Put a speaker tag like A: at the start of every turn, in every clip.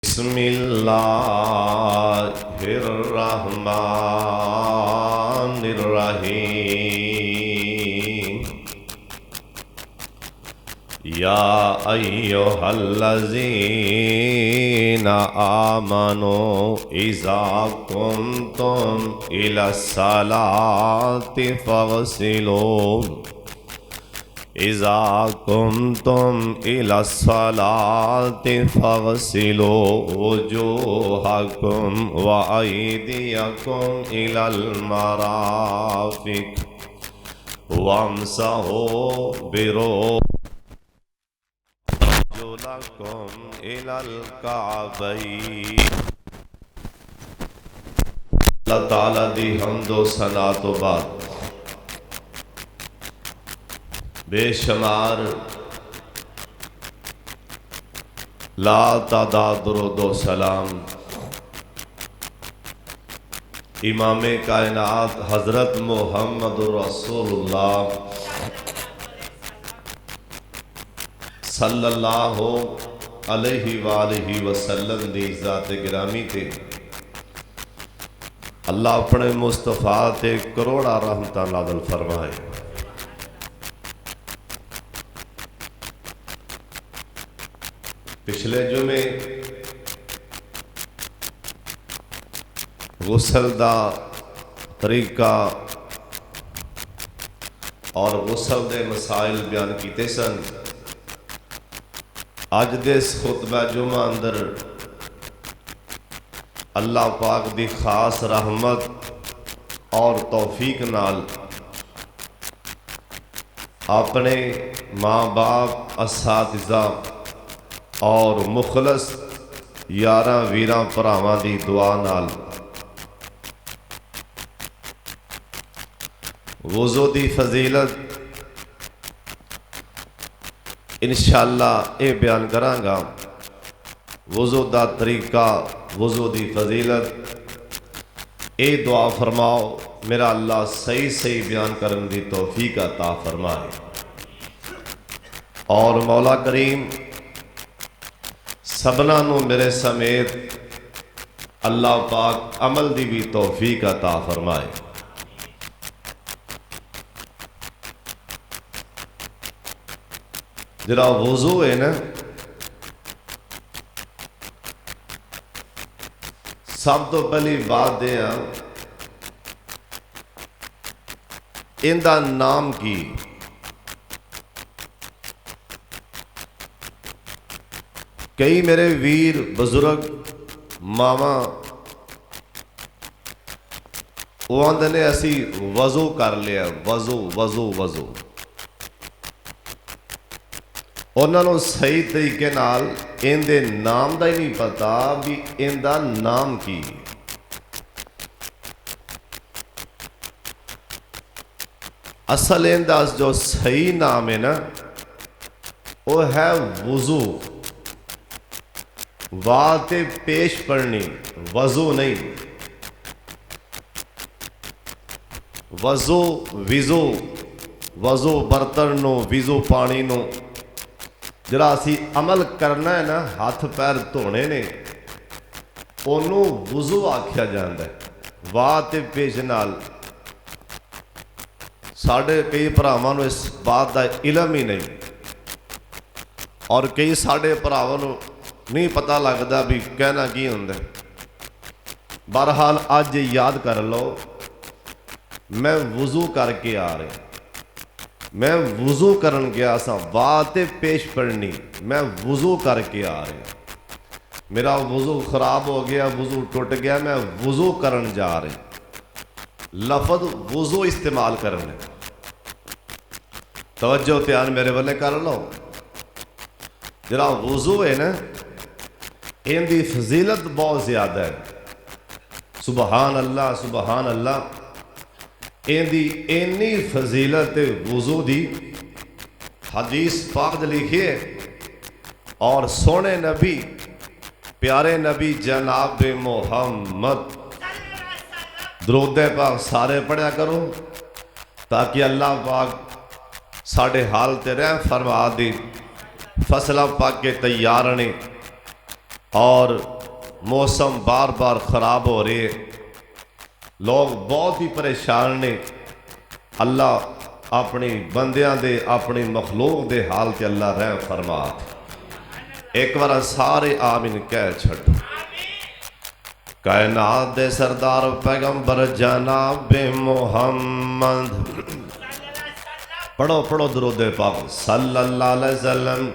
A: بسم اللہ الرحمن الرحیم یا ایھا الذین آمنوا اذا قمتم الی الصلاۃ فاغسلوا وجوہکم وایدیکم الی المرافق وامسحوا برؤوسکم الی الکعبین۔ اللہ تعالیٰ دی حمد و ثنا تو بعد بے شمار لا تعداد درود و سلام امام کائنات حضرت محمد رسول اللہ صلی اللہ علیہ وآلہ وسلم دی ذات گرامی تے اللہ اپنے مصطفیٰ تے کروڑا رحمتہ نازل فرمائے۔ پچھلے جمعے غسل دا طریقہ اور غسل دے مسائل بیان کیتے سن۔ اج دے اس خطبہ جمعہ اندر اللہ پاک دی خاص رحمت اور توفیق نال اپنے ماں باپ اساتذہ اور مخلص یاراں ویراں پراواں دی دعا نال وضو دی فضیلت انشاءاللہ اے بیان کراں گا۔ وضو دا طریقہ، وضو دی فضیلت، اے دعا فرماؤ میرا اللہ صحیح صحیح بیان کرن دی توفیق عطا فرمائے، اور مولا کریم سبنا نو میرے سمیت اللہ پاک عمل دی بھی توفیق عطا فرمائے۔ جڑا وضو ہے نا، سب تو پہلی بات دے ان دا نام کی؟ کئی میرے ویر بزرگ ماما وہ آندے نے اسی وضو کر لیا، وضو وضو وضو۔ انہوں نے صحیح طریقے نال ان دے نام دا ہی نہیں پتا بھی ان دا نام کی۔ اصل ان دا جو صحیح نام ہے نا وہ ہے وضو، واتے پیش پڑھنی، وضو نہیں۔ وضو وضو وضو برتن نو، وضو پانی نو جڑا اسی عمل کرنا ہے نا، ہاتھ پیر دھونے نے، انہوں وضو آکھیا جاندا ہے۔ واتے پیش نال ساڑھے کئی پراواں نو اس بات دا علم ہی نہیں، اور کئی ساڑھے پراواں نو نہیں پتہ لگتا بھی کہنا کی ہوندہ ہے۔ بہرحال آج یاد کر لو، میں وضو کر کے آ رہے، میں وضو کرن گیا سا، واتے پیش پڑھنی، میں وضو کر کے آ رہے، میرا وضو خراب ہو گیا، وضو ٹوٹ گیا، میں وضو کرن جا رہے۔ لفظ وضو استعمال کرنے، توجہ دھیان میرے والے کر لو۔ جڑا وضو ہے نا، ان دی فضیلت بہت زیادہ ہے۔ سبحان اللہ سبحان اللہ، ان دی اینی فضیلت وضو دی حدیث پاک لکھی ہے، اور سونے نبی پیارے نبی جناب محمد درود پاک سارے پڑھیا کرو تاکہ اللہ پاک ساڑھے حال تے رحم فرما دی، فصلہ پاک کے تیار نے، اور موسم بار بار خراب ہو رہے، لوگ بہت ہی پریشان نے۔ اللہ اپنی بندیاں دے، اپنی مخلوق دے حال تے اللہ رحم فرما۔ ایک بار سارے آمین کہہ چھڑو۔ کائنات دے سردار پیغمبر جناب محمد، پڑھو پڑھو درود پاک صلی اللہ علیہ وسلم۔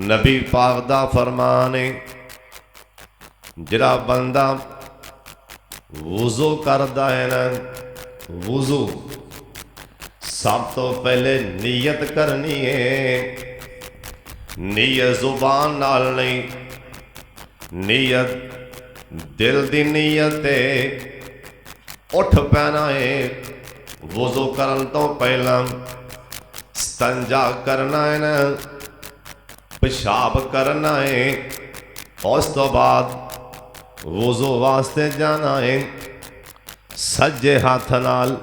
A: نبی پاک دا فرمانے، جڑا بندہ وضو کردا ہے نا، وضو سب تو پہلے نیت کرنی ہے۔ نیت زبان نال نہیں، نیت دل دی نیت ہے۔ اٹھ پینا ہے، وضو کرن تو پہلا استنجا کرنا ہے نا، پیشاب کرنا ہے، اس تو بعد وضو واسطے جانا ہے۔ سجے ہاتھ نال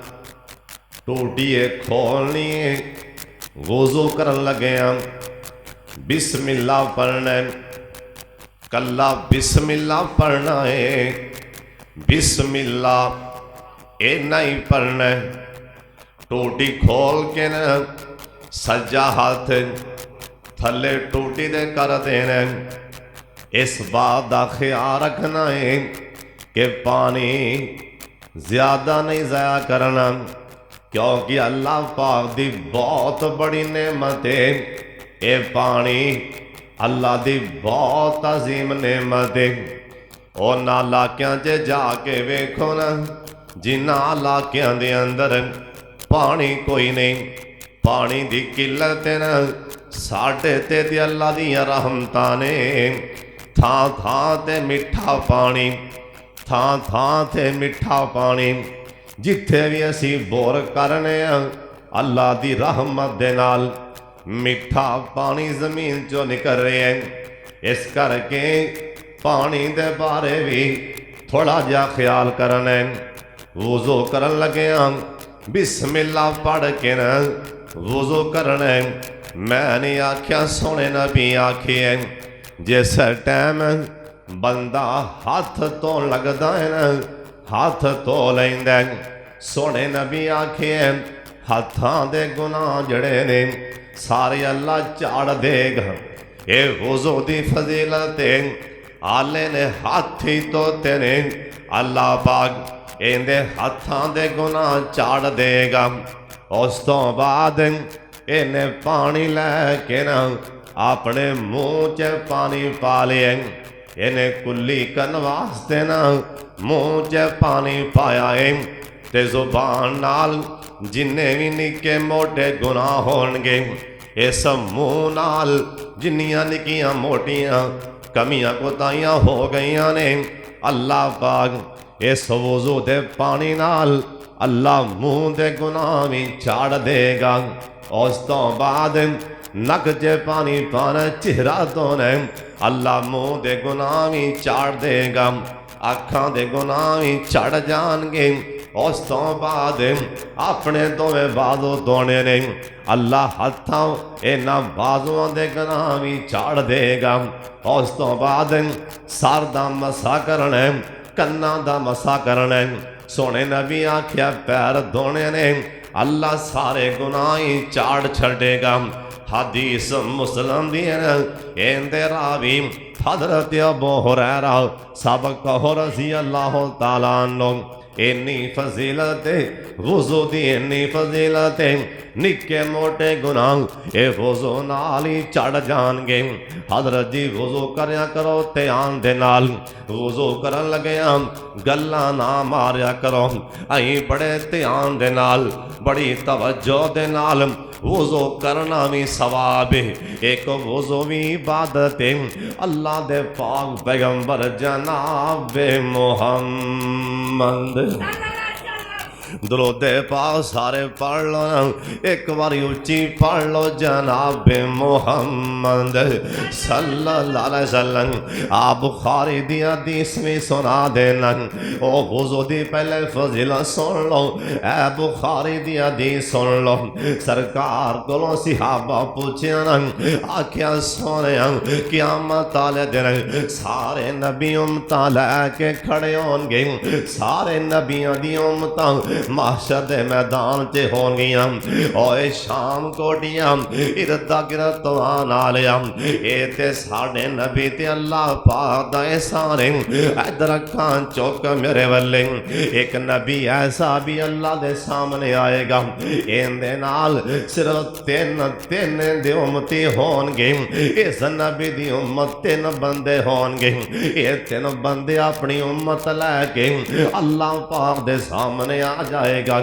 A: ٹوٹی کھولنی ہے، وضو کرن لگے ہم بسم اللہ پڑھنا ہے، کلا بسم اللہ پڑھنا ہے، بسم اللہ اے نہیں پڑھنا ہے۔ ٹوٹی کھول کے نا سجا ہاتھ تھلے ٹوٹی دے کر دینا، اس بات دا خیال رکھنا ہے کہ پانی زیادہ نہیں ضائع کرنا، کیونکہ اللہ پاک دی بہت بڑی نعمت ہے اے پانی، اللہ دی بہت عظیم نعمت ہے۔ اور نہ علاقیاں جے جا کے ویکھو نا، جنہ علاقیاں دے اندر پانی کوئی نہیں، پانی دی قلت ہے نا، ساڈے تے دی اللہ دی رحمتاں نے، تھاں تھاں تے میٹھا پانی، تھاں تھاں تے میٹھا پانی، جتھے بھی اسی بور کرنے اللہ دی رحمت دے نال میٹھا پانی زمین چو نکل رہے ہیں۔ اس کر کے پانی دے بارے بھی تھوڑا جا خیال کرنے۔ وضو کرن لگے ہم بسم اللہ پڑھ کے نا وضو کرنے۔ میں نے آکھیا سونے نبی آکھیا جس ٹائم بندہ ہاتھ تو لگدا ہے نا، ہاتھ تو لیندا ہے، سونے نبی آکھیا ہاتھاں دے گناہ جڑے نے سارے اللہ چاڑ دے گا۔ اے وضو دی فضیلت آلے نے ہاتھی تو تیرے اللہ پاک ایندے ہاتھاں دے گناہ چاڑ دے گا۔ اس تو بعد انہیں پانی لے کے نا اپنے منہ چ پانی پا لیا، انہیں کلی کن واسطے نا منہ چ پانی پایا ہے، تے زبان نال جنہیں بھی نکے موٹے گناہ ہونگے اس منہ نال جنیاں نکیاں موٹیاں کمیاں کوتاہیاں ہو گئیاں نے، اللہ پاک اس وضو دے پانی نال اللہ منہ دے گناہ بھی چاڑ دے گا۔ اس تو بعد نک چے پانی پانا چہرہ تو نے اللہ منہ دے گناہ بھی چاڑ دے گا، آنکھاں دے گناہ بھی چڑھ جان گے۔ اس تو بعد اپنے دوے بازو دونے نے اللہ ہاتھاں اینا بازوان دے گناہ بھی چاڑ دے گا۔ اس تو بعد سر دا مسا کرنے، کنا دا مسا کرنے، سونے نبی آکھیا پیر دھونے نے اللہ سارے گناہ چاڑ چھڑے گا۔ حدیث مسلم دی اندے راوی حضرت ابو ہریرہ سابقہ رضی اللہ تعالیٰ عنہ، انی فضیلت وضو دی انی فضیلت نکے موٹے گناہ اے وضو نالی چڑھ جان گے۔ حضرت جی وضو کریا کرو دھیان دے نال، وضو کرن لگے گلاں نہ ماریا کرو، ایں بڑے دھیان دے نال بڑی توجہ دے نال وضو کرنا بھی ثواب ہے، ایک وضو بھی عبادت ہے۔ اللہ دے پاک پیغمبر جناب محمد درود پاک سارے پڑھ لو ایک باری اچھی پڑھ لو جناب محمد صلی اللہ علیہ وسلم آپ بخاری دی حدیث میں سنا دینا او وضو دی پہلے فضیلت سن لو اے بخاری دی حدیث سن لو سرکار کو صحابہ پوچھیا نا آکھیا سونے قیامت والے دن سارے نبی امتاں لے کے کھڑے ہون گے سارے نبیاں دی امتاں محشر دے میدان تے ہون گیاں اوے شام کوٹیاں اردا گرد نالیا اے تے ساڑے نبی تے اللہ پاک دا احسان ادھر اکھاں چوک میرے ولے ایک نبی ایسا بھی اللہ دے سامنے آئے گا این دے نال صرف تین دے امتی ہون گے اس نبی دی امت تین بندے ہون گے اے تین بندے اپنی امت لے کے اللہ پاک دے سامنے آ جائے گا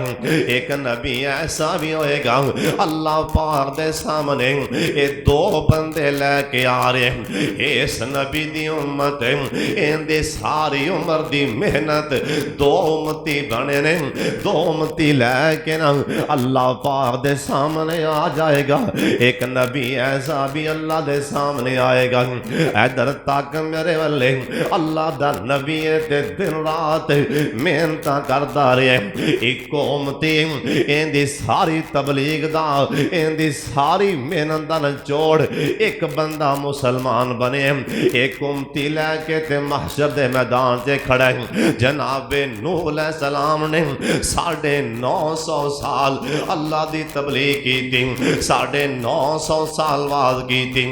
A: ایک نبی ایسا بھی ہوئے گا اللہ پاک دے سامنے اے دو بندے لے کے آ رہے ہیں اس نبی دی امت ان دی ساری عمر دی محنت دو امتی بنے نے دو امتی لے کے نا اللہ پاک دے سامنے آ جائے گا ایک نبی ایسا بھی اللہ دے سامنے آئے گا ادھر تک میرے والے اللہ دا نبی تے دن رات محنت کردا رہے ایک امتی ان دی ساری تبلیغ دا ان دی ساری محنت دا نچوڑ ایک بندہ مسلمان بنے ایک امتی لے کے تے محشر دے میدان تے کھڑا ہے جناب نوح علیہ السلام نے 950 سال اللہ دی تبلیغ کی تھی 950 سال واز کی تھی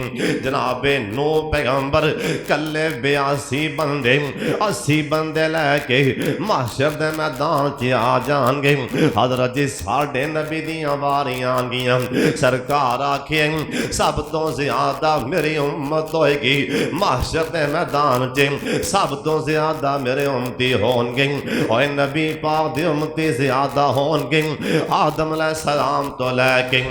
A: جناب نوح پیغمبر کلے 82 بندے 80 بندے لے کے محشر دے میدان تے آ جان گے حضرت ساڑے نبی دیاں واریاں گیاں سرکار آکھیں سب تو زیادہ میری امت ہوئے گی محشر دے میدان چے سب تو زیادہ میرے امتی ہون گے اور نبی پاک دی امتی زیادہ ہون گے آدم علیہ السلام تو لے کے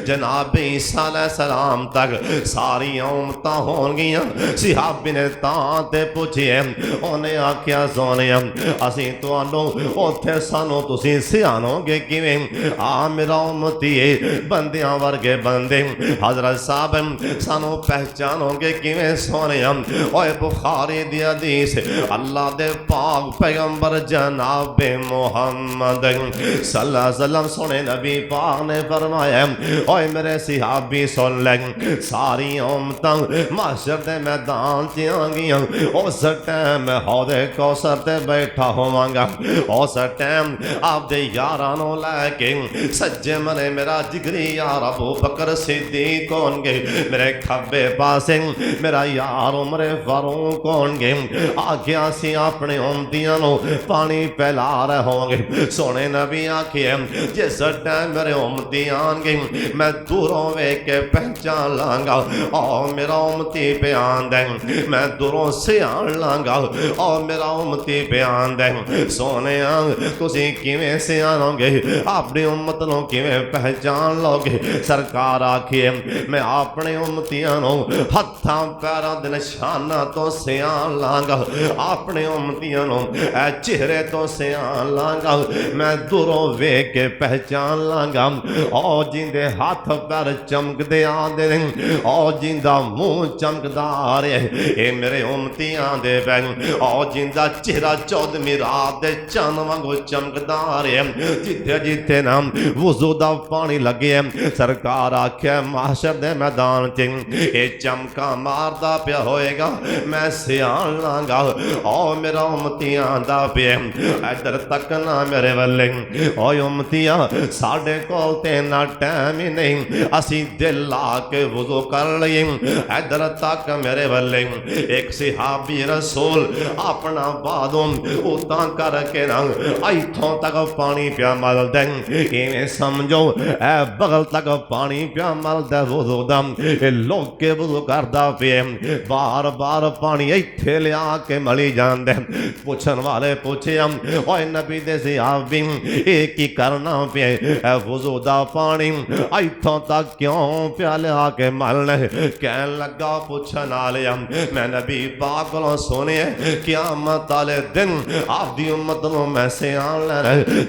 A: جناب عیسیٰ علیہ السلام تک ساری امتاں ہون گیاں صحابی نے تانتے پوچھئے انہیں آکھیا سونے اسی تو آنو اوتھے سانو تسی سیانو گے کیویں میرا امتی بندیاں ورگے بندے حضرت صاحب سانو پہچانو گے کیویں سونے اوے بخاری دی حدیث اللہ دے پاک پیغمبر جناب محمد صلی اللہ علیہ وسلم سونے نبی پاک نے فرمایا اوے میرے صحابی سن لیں ساری امتاں محشر دے میدان تے آنگیاں اس ٹائم میں حوض کوثر تے بیٹھا ہوواں گا اس ٹائم آپ دے یارانوں لے کے سجے منے میرا جگری یار ابو بکر صدیق کون گے میرے کھبے پاسے میرا یار عمر فاروق کون گے آگیا سی اپنے امتیاں نو پانی پھیلا رہے ہوں گے سونے نبی آکھے جس ٹائم میرے امتی آن گے میں دوروں وے کے پہچان لانگا اور میرا امتی پہ آن دیں میں دوروں سے آن لانگا اور میرا امتی پہ آن دیں سونے تسی کیویں سے آنو گے اپنی امت نو کیویں پہچان لو گے سرکار آکھیے میں اپنے امتیاں نو ہتھاں پیراں دے نشاناں تو سیان لانگا اپنے امتیاں نو اے چہرے تو سیان لانگا میں دوروں ویکھ کے پہچان لانگا او جیندے ہاتھ پیر چمک دے آندے او جیندا منہ چمکدا آ رہے اے میرے امتیاں دے بین او جیندا چہرہ 14ویں رات دے چاند وانگو چمکدا آ رہے جتھے جتھے نام وضو دا پانی لگے سرکار آکھے محشر دے میدان تے اے چمکا ماردا پیا ہوئے گا میں سیان لانگا او میرا امتیاں دا پیا ادھر تک نہ میرے ولے او امتیاں ساڑے کول تے نہ ٹائم ہی نہیں اسی دل لا کے وضو کر لئے ادھر تک میرے ولے ایک صحابی رسول اپنا بادوں اتاں کر کے نا ایتھوں تک پانی پیا مل دیں انہیں سمجھو اے بغل تک پانی پیا مل دے وضو دم لوگ کے وضو کردہ پہ بار بار پانی ایتھے لیا کے ملی جان دے پوچھن والے پوچھے اوہ نبی دے صحابی ایک ہی کرنا پہ اے وضو دا پانی ایتھوں تک کیوں پیا لیا کے ملنے کہن لگا پوچھن آلیا میں نبی پاک لو سونے قیامت والے دن آپ دی امت نو میں سے آن لے رہے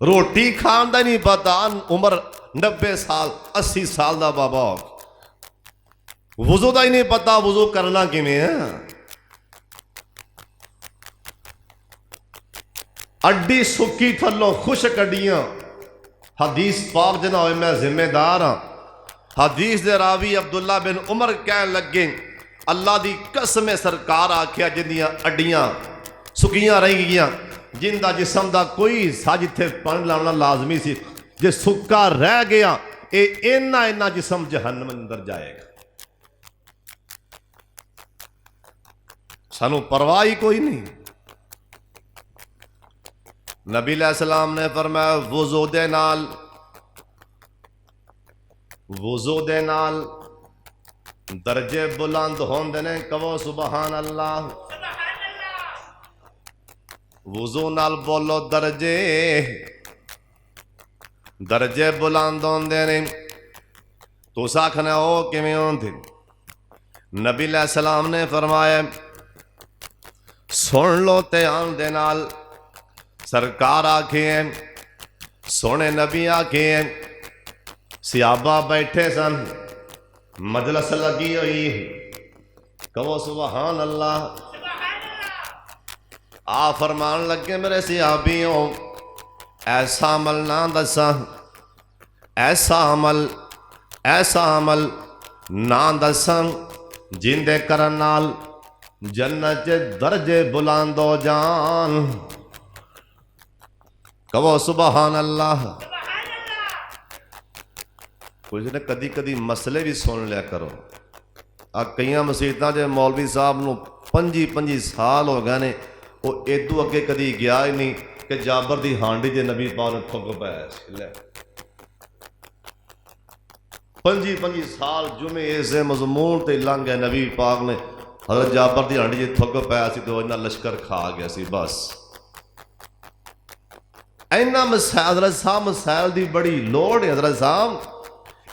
A: روٹی کھان دا نہیں پتا، عمر 90 سال 80 سال دا بابا، وضو دا ہی نہیں پتا وضو کرنا کیویں ہے، اڈی سکی تھلوں خشک اڈیاں، حدیث پاک جنا ہوئے میں ذمہ دار ہاں، حدیث دے راوی عبداللہ بن عمر کہن لگے اللہ دی قسم سرکار آکھیا جندیاں اڈیاں سکیاں رہ گیاں، جن دا جسم دا کوئی سا جتھے پانی لانا لازمی سی، جے سکا رہ گیا اینا جسم جہنم اندر جائے گا، سانو پرواہی کوئی نہیں۔ نبی علیہ السلام نے فرمایا وضو دے نال درجے بلند ہوندے نے، کہو سبحان اللہ، وضو نال بولو درجے بلند ہوندے نے، تو ساکھنے ہو کیویں ہوندے؟ نبی علیہ السلام نے فرمایا سن لو دھیان دے نال، سرکار آکھے ہیں، سونے نبی آکھے ہیں، صحابہ بیٹھے سن، مجلس لگی ہوئی، کہو سبحان اللہ، فرمان لگے میرے صحابیوں ایسا عمل نہ دساں، ایسا عمل نہ دساں جن دے کرن نال جنت درجے بلند ہو جان، کہو سبحان اللہ۔ کچھ نے کدی مسئلے بھی سن لیا کرو، کئی مسیتاں جے مولوی صاحب نو 25 سال ہو گئے نے، وہ ادو اگے کدی گیا ہی نہیں کہ جابر دی ہانڈی دے نبی پاک نے تھک پایا، 25 سال جمعے ایسے مضمون تے لنگ گئے، نبی پاک نے حضرت جابر دی ہانڈی جے تھک پایا سی تو اینا لشکر کھا گیا سی، بس اینا مسائل حضرت صاحب مسائل دی بڑی لوڑ ہے حضرت صاحب۔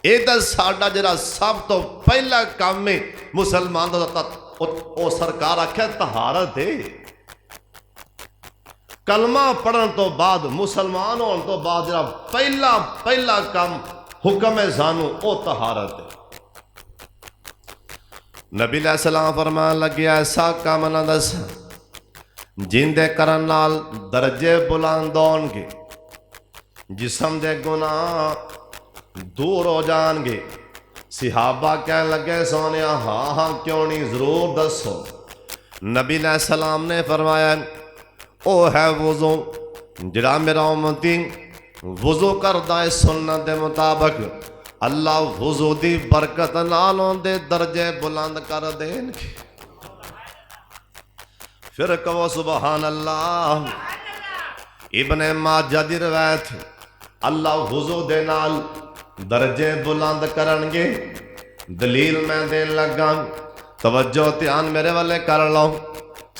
A: ایدھر ساڑھا جرا سب تو پہلا کام میں مسلمان دا او سرکار آکھیا طہارت ہے، کلمہ پڑھن تو بعد مسلمان ہون تو بعد جرا پہلا کام حکم ہے سانو او طہارت ہے۔ نبی علیہ السلام فرمان لگے ایسا کام نہ دس جن دے کرن نال درجے بلند ہون گے، جسم دے گناہ دور ہو جان گے۔ صحابہ کہنے لگے سونیا ہاں کیوں نہیں، ضرور دسو۔ نبی علیہ السلام نے فرمایا او ہے وضو، جڑا میرا امتی وضو کردہ ہے سنت دے مطابق، اللہ وضو دی برکت نالوں دے درجے بلند کر دین گے۔ پھر کہو سبحان اللہ۔ ابن ماجہ دی روایت، اللہ وضو دے نال درجے بلند کرن گے، دلیل میں دین لگا، توجہ دھیان میرے والے کر لو۔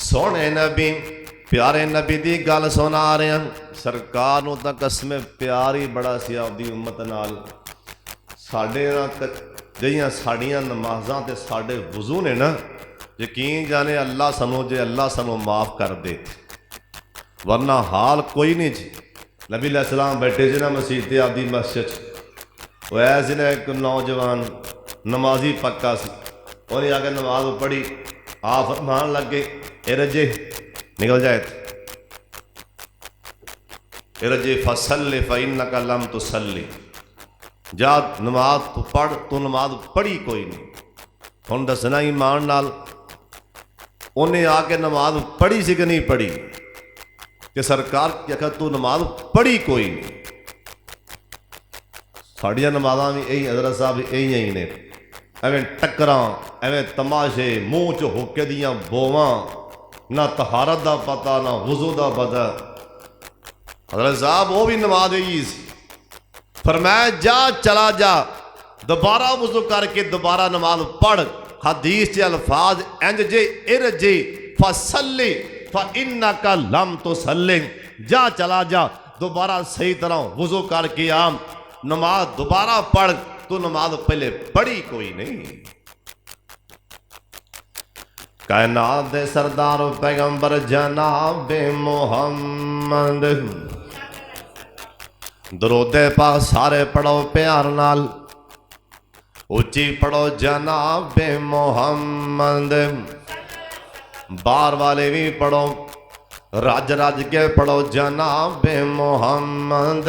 A: سونے نبی پیارے نبی دی گل سنا رہے ہیں، سرکار نو تا قسم پیاری بڑا سی اپنی امت نال، ساڈے جہاں ساڑیاں نمازاں تے ساڈے وضو نے نا، یقین جانے اللہ سانو معاف کر دے، ورنہ حال کوئی نہیں جی۔ نبی علیہ السلام بیٹھے جی نا مسجد تے اپنی مسجد، وہ ایسے نے ایک نوجوان نمازی پکا سی، انہیں آ کے نماز پڑھی، آپ فرمان لگ گئے اے رجے نکل جائے، اے رجے فصلی فإنک لم تصلی، جا نماز تو پڑھ، تو نماز پڑھی کوئی نہیں۔ ہن دسنا ایمان نال انہیں آ کے نماز پڑھی سی کہ نہیں پڑھی، کہ سرکار کیا کہ تو نماز پڑھی کوئی نہیں۔ ساڑیاں نمازاں بھی یہی حضرت صاحب یہی ہی نے، ایویں ٹکراں، ایویں تماشے، منہ چ ہوکے دیاں بوواں، نہ طہارت دا پتہ نہ وضو دا پتہ۔ حضرت صاحب وہ بھی نماز یہی سی، فرمایا جا چلا جا دوبارہ وضو کر کے دوبارہ نماز پڑھ، حدیث کے الفاظ انج جے ارجے فصلی فإنک لم تصلی، جا چلا جا دوبارہ صحیح طرح وضو کر کے آم، نماز دوبارہ پڑھ، تو نماز پہلے پڑھی کوئی نہیں۔ کائنات دے سردار پیغمبر جناب محمد ਦਰੂਦੇ ਪਾਕ ਸਾਰੇ ਪੜੋ ਪਿਆਰ ਨਾਲ, ਉੱਚੀ ਪੜੋ ਜਨਾਬੇ ਮੁਹੰਮਦ। ਬਾਹਰ ਵਾਲੇ ਵੀ ਪੜੋ, ਰੱਜ ਰੱਜ ਕੇ ਪੜੋ ਜਨਾਬੇ ਮੁਹੰਮਦ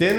A: 3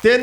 A: 3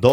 A: 2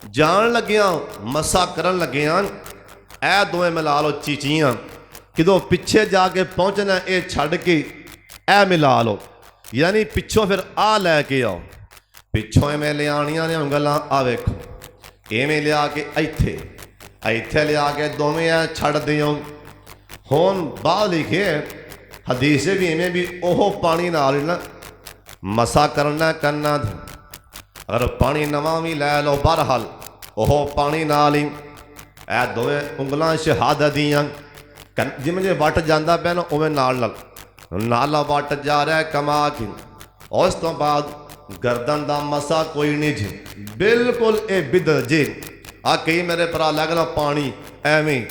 A: ਜਾਣ ਲੱਗਿਆਂ ਮਸਾ ਕਰਨ ਲੱਗਿਆਂ ਇਹ ਦੋਵੇਂ ਮਿਲਾ ਲਓ ਚੀਚੀਆਂ, ਕਿਦੋਂ ਪਿੱਛੇ ਜਾ ਕੇ ਪਹੁੰਚਣਾ ਇਹ ਛੱਡ ਕੇ ਇਹ ਮਿਲਾ ਲਓ, ਯਾਨੀ ਪਿੱਛੋਂ ਫਿਰ ਆ ਲੈ ਕੇ ਆਓ। ਪਿੱਛੋਂ ਐਵੇਂ ਲਿਆਣੀਆਂ ਨੇ ਉਂਗਲਾਂ, ਆ ਵੇਖੋ ਇਵੇਂ ਲਿਆ ਕੇ ਇੱਥੇ ਇੱਥੇ ਲਿਆ ਕੇ ਦੋਵੇਂ ਐ ਛੱਡ ਦਿਓ। ਹੁਣ ਬਾਹਰ ਲਿਖੇ ਹਦੀਸ ਵੀ ਇਵੇਂ ਵੀ ਉਹ ਪਾਣੀ ਨਾਲ ਨਾ ਮਸਾ ਕਰਨਾ ਕੰਨਾਂ ਦੇ, ਅਗਰ ਪਾਣੀ ਨਵਾਂ ਵੀ ਲੈ ਲਓ ਬਹਰਹਾਲ ਉਹ ਪਾਣੀ ਨਾਲ ਹੀ ਇਹ ਦੋਵੇਂ ਉਂਗਲਾਂ ਸ਼ਹਾਦਤ ਦੀਆਂ ਜਿਵੇਂ ਜੇ ਵੱਟ ਜਾਂਦਾ ਪਿਆ ਨਾ ਉਵੇਂ ਨਾਲ ਨਾਲ ਵੱਟ ਜਾ ਰਿਹਾ ਕਮਾ ਕੇ। ਉਸ ਤੋਂ ਬਾਅਦ ਗਰਦਨ ਦਾ ਮਸਾ ਕੋਈ ਨਹੀਂ ਜੀ, ਬਿਲਕੁਲ ਇਹ ਬਿਦਅਤ ਜੀ। ਆ ਕਈ ਮੇਰੇ ਭਰਾ ਲੱਗਦਾ ਪਾਣੀ ਐਵੇਂ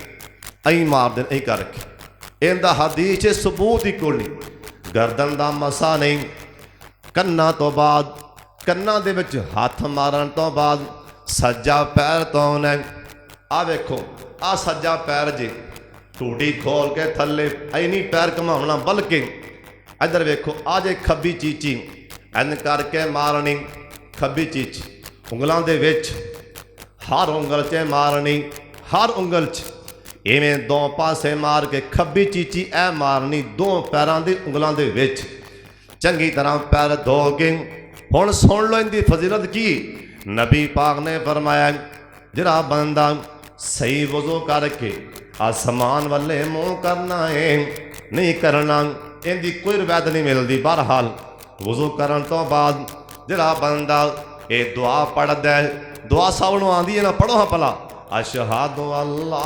A: ਐਂ ਮਾਰਦੇ ਐਂ ਕਰਕੇ, ਇਹਦਾ ਹਦੀਸ 'ਚ ਸਬੂਤ ਹੀ ਕੋਈ ਨਹੀਂ। ਗਰਦਨ ਦਾ ਮਸਾ ਨਹੀਂ, ਕੰਨਾਂ ਤੋਂ ਬਾਅਦ ਕੰਨਾਂ ਦੇ ਵਿੱਚ ਹੱਥ ਮਾਰਨ ਤੋਂ ਬਾਅਦ ਸੱਜਾ ਪੈਰ ਤੋਂ ਨੇ ਆ ਵੇਖੋ ਆ ਸੱਜਾ ਪੈਰ ਜੀ, ਟੂਟੀ ਖੋਲ ਕੇ ਥੱਲੇ ਐਨੀ ਪੈਰ ਘੁਮਾਉਣਾ, ਬਲਕਿ ਇੱਧਰ ਵੇਖੋ ਆ ਜੇ ਖੱਬੀ ਚੀਚੀ ਐਨ ਕਰਕੇ ਮਾਰਨੀ, ਖੱਬੀ ਚੀਚੀ ਉਂਗਲਾਂ ਦੇ ਵਿੱਚ ਹਰ ਉਂਗਲ 'ਚ ਮਾਰਨੀ, ਹਰ ਉਂਗਲ 'ਚ ਇਵੇਂ ਦੋ ਪਾਸੇ ਮਾਰ ਕੇ ਖੱਬੀ ਚੀਚੀ ਐ ਮਾਰਨੀ ਦੋ ਪੈਰਾਂ ਦੀ ਉਂਗਲਾਂ ਦੇ ਵਿੱਚ, ਚੰਗੀ ਤਰ੍ਹਾਂ ਪੈਰ ਧੋ ਕੇ। ਹੁਣ ਸੁਣ ਲਓ ਇਹਦੀ ਫਜ਼ੀਲਤ ਕੀ। ਨਬੀ ਪਾਕ ਨੇ ਫਰਮਾਇਆ ਜਿਹੜਾ ਬੰਦਾ ਸਹੀ ਵਜ਼ੂ ਕਰਕੇ ਆਸਮਾਨ ਵੱਲੇ ਮੂੰਹ ਕਰਨਾ ਹੈ ਨਹੀਂ ਕਰਨਾ, ਇਹਦੀ ਕੋਈ ਰਵਾਇਤ ਨਹੀਂ ਮਿਲਦੀ। ਬਹਰਹਾਲ ਵਜ਼ੂ ਕਰਨ ਤੋਂ ਬਾਅਦ ਜਿਹੜਾ ਬੰਦਾ ਇਹ ਦੁਆ ਪੜ੍ਹਦਾ, ਦੁਆ ਸਭ ਨੂੰ ਆਉਂਦੀ ਹੈ ਨਾ, ਪੜ੍ਹੋ ਹਾਂ ਭਲਾ, ਅਸ਼ਹਦੁ ਅੱਲਾ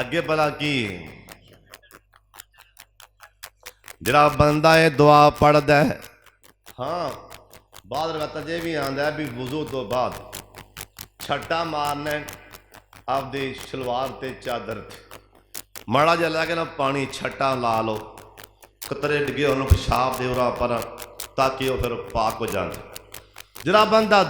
A: ਅੱਗੇ ਭਲਾ ਕੀ ਜਿਹੜਾ ਬੰਦਾ ਇਹ ਦੁਆ ਪੜ੍ਹਦਾ ਹੈ, ਹਾਂ ਬਾਅਦ ਰਵਾਇਤਾਂ ਜੇ ਵੀ ਆਉਂਦਾ ਵੀ ਵਜ਼ੂ ਤੋਂ ਬਾਅਦ ਛੱਟਾ ਮਾਰਨਾ ਆਪਦੀ ਸ਼ਲਵਾਰ ਤੇ ਚਾਦਰ ਤੇ, ਮਾੜਾ ਜਿਹਾ ਲੈ ਕੇ ਨਾ ਪਾਣੀ ਛੱਟਾ ਲਾ ਲਓ, ਕਤਰੇ ਡਿੱਗੇ ਉਹਨੂੰ ਪਿਸ਼ਾਬ ਦੇ ਉਰਾ ਪਰ, ਤਾਂ ਕਿ ਉਹ ਫਿਰ ਪਾਕ ਹੋ ਜਾਣ। ਜਿਹੜਾ ਬੰਦਾ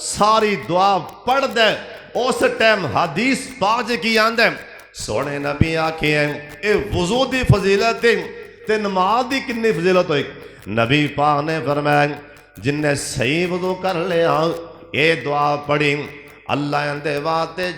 A: ਸਾਰੀ ਦੁਆ ਪੜ੍ਹਦਾ, ਉਸ ਟਾਈਮ ਹਦੀਸ ਪਾਕ 'ਚ ਕੀ ਆਂਦਾ, ਸੋਹਣੇ ਨਬੀ ਆਖੇ ਇਹ ਵਜ਼ੂ ਦੀ ਫਜ਼ੀਲਤ ਤੇ ਨਮਾਜ਼ ਦੀ ਕਿੰਨੀ ਫਜ਼ੀਲਤ ਹੋਈ। ਨਬੀ ਪਾਕ ਨੇ ਫਰਮਾਇਆ ਜਿਨਨੇ ਸਹੀ ਵਜ਼ੂ ਕਰ ਲਿਆ ਇਹ ਦੁਆ ਪੜੀ, ਅੱਲਾ ਇਹਦੇ ਵਾਸਤੇ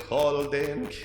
A: ਖੋਲ ਦੇਣਗੇ।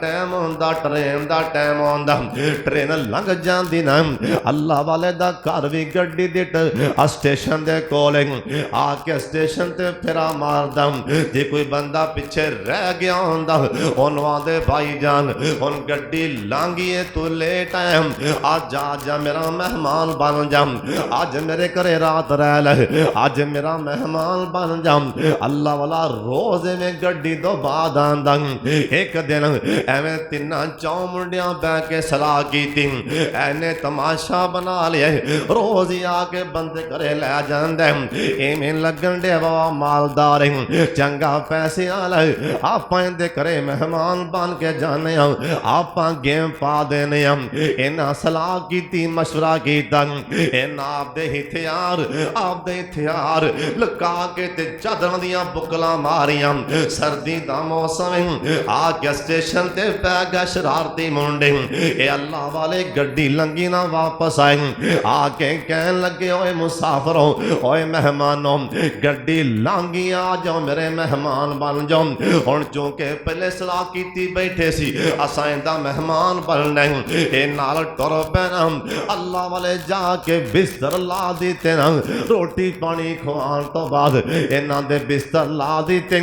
A: ٹائم ہوندا ٹرین دا ٹائم ہوندا ٹرین لنگ جاندی نا اللہ والے دا گھر بھی گڈی دی اسٹیشن دے کول آ کے اسٹیشن تے پھرا ماردا جے کوئی بندہ پیچھے رہ گیا ہوندا اونوں آندے بھائی جان ہن گڈی لانگی ہے تو لیٹ ہے آج جا میرا مہمان بن جا آج میرے گھرے رات رہ لے آج میرا مہمان بن جا اللہ والا روز میں گڈی تو بعد آندا ایک دن ایویں تینا چوں منڈیاں بہ کے صلاح کیتی اینے تماشا بنا لیا روز ہی آ کے بندے گھرے لے جاندے ایویں لگن دے بابا مالدار چنگا پیسے والے آپاں دے گھرے مہمان بن کے جانے آپاں گیم پا دینے انہاں صلاح کیتی مشورہ کیتا انہاں آپ دے ہتھیار لکا کے تے چادراں دیاں بکلاں ماریاں سردی دا موسم آ کے اسٹیشن تے پہ گیا شرارتی منڈے اے اللہ والے گڈی لنگی نہ واپس آئے آ کے کہن لگے اوے مسافروں اوے مہمانوں گڈی لانگی آ جاؤ میرے مہمان بن جاؤ ہن چونکہ پہلے صلاح کیتی بیٹھے سی اساں دا مہمان بننا اے نال ٹر پینا اللہ والے جا کے بستر لا دیتے نا روٹی پانی کھوان تو بعد انہاں دے بستر لا دیتے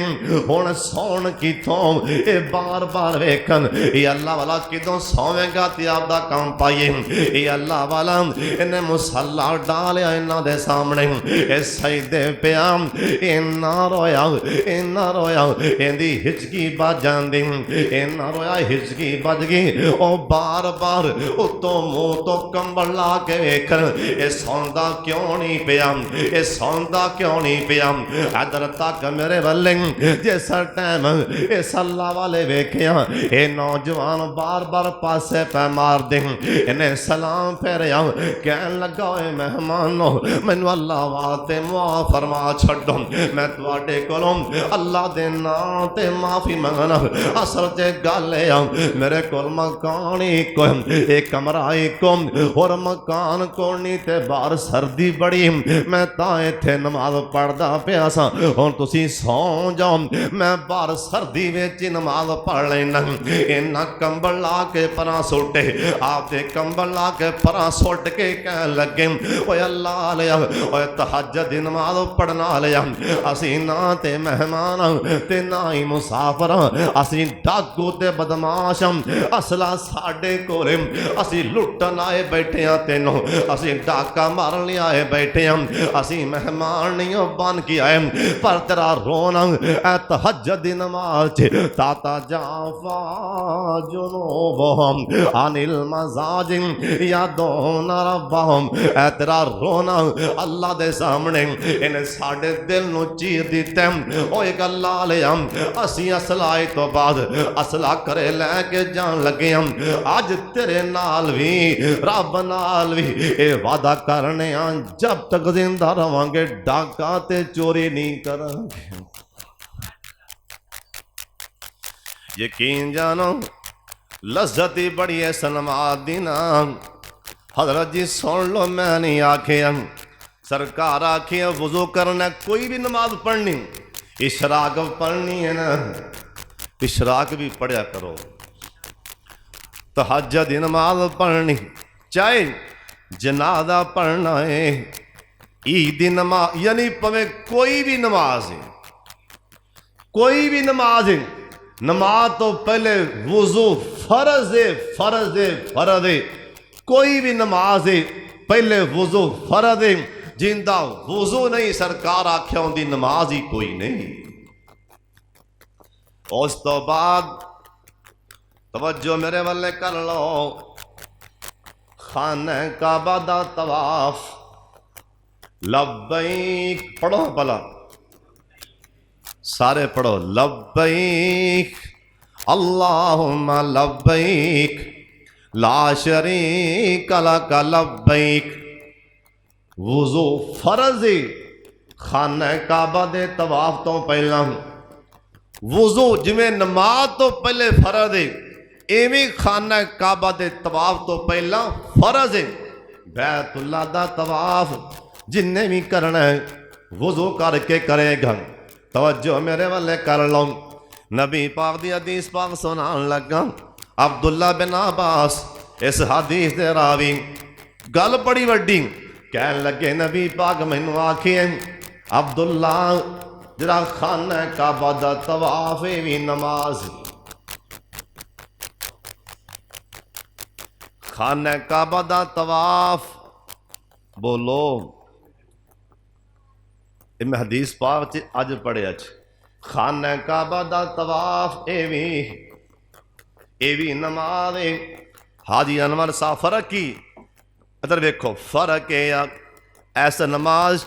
A: ہن سون کیتھوں اے بار بار ویکھن اے اللہ والا کدوں سویں گا تے آپ دا کام پائیے اے اللہ والا انہیں مصلا ڈالیا انہاں دے سامنے اے سجدے پیا اینا رویا ایندی ہچکی بج جاندی اینا رویا ہچکی بج گئی او بار بار اتوں منہ تو کمبل لا کے ویکھن اے سوندا کیوں نہیں پیا اے سوندا کیوں نہیں پیا ادھر تک میرے ولے جیسا ٹائم اے اللہ والے ویکھیا اے نوجوان بار بار پاسے پہ مار دیں انہیں سلام پھیریا کہن لگا اے مہمانو مینوں اللہ واسطے معاف فرما چھڈو میں تواڈے کولوں اللہ دے نام تے معافی منگنا اصل تے گل اے میرے کول مکان ایک اے کمرہ ایک اور مکان کونی تے باہر سردی بڑی میں تا ایتھے نماز پڑھدا پیا سا ہن تسی سو جاؤ میں باہر سردی وچ نماز پڑھ لینا اینا کمبل لا کے پراں سوٹے آپ دے کمبل لا کے پراں سوٹ کے کہن لگے اوے اللہ لیا اوے تہجد دی نماز پڑھنا لیا اسی نہ تے مہمان تے نہ ہی مسافر اسی ڈاکو تے بدماش اصلا ساڈے کولے اسی لٹن آئے بیٹھے ہاں تینوں اسی ڈاکا مارن آئے بیٹھے ہاں اسی مہمان نہیں بن کے آئے پر تیرا رونا اے تہجد دی نماز تاتا جافا جنوبہم عن المزاج یادون ربہم اے تیرا رونا اللہ دے سامنے انہیں ساڑھے دل نو چیر دیتے او ایک اللہ لے ہم اسی اسلائی تو بعد اسلا کرے لے کے جان لگے ہم آج تیرے نال بھی رب نال بھی اے وعدہ کرنے آن جب تک زندہ روانگے ڈاکہ تے چوری نہیں کرانگے یقین جانو لذتی بڑی ہے سنمات دینا حضرت جی سن لو میں نہیں آکھے سرکار آکھے وضو کرنا کوئی بھی نماز پڑھنی اشراق پڑھنی ہے نا اشراق بھی پڑھیا کرو تہجد نماز پڑھنی چاہے جنازہ پڑھنا ہے عید نماز یعنی پویں کوئی بھی نماز ہے کوئی بھی نماز ہے نماز تو پہلے وضو فرض ہے کوئی بھی نماز ہے پہلے وضو فرض ہے جندہ وضو نہیں سرکار آکھیا ہوندی نماز ہی کوئی نہیں اس تو بعد توجہ میرے والے کر لو خانہ کعبہ دا طواف لبیک پڑھو بلا سارے پڑھو لبیک اللہم لبیک لا شریک لک لبیک وضو فرض خانہ کعبہ دے طواف تو پہلا وضو جویں نماز تو پہلے فرض ہے ایویں خانہ کعبہ دے طواف تو پہلا فرض ہے بیت اللہ دا طواف جن نے بھی کرنا ہے وضو کر کے کرے گا توجہ میرے والے کر لو نبی پاک دی حدیث پاک سنان لگا عبداللہ بن عباس اس حدیث دے راوی گل بڑی وڈی کہن لگے نبی پاک مینوں آکھے عبداللہ جڑا خانہ کعبہ دا طواف وی نماز خانہ کعبہ دا طواف بولو میں حدیث پاک اج پڑھیا خانہ کعبہ دا طواف اے وی نماز حاجی انور صاحب فرق کی ادھر ویکھو فرق ہے ایس نماز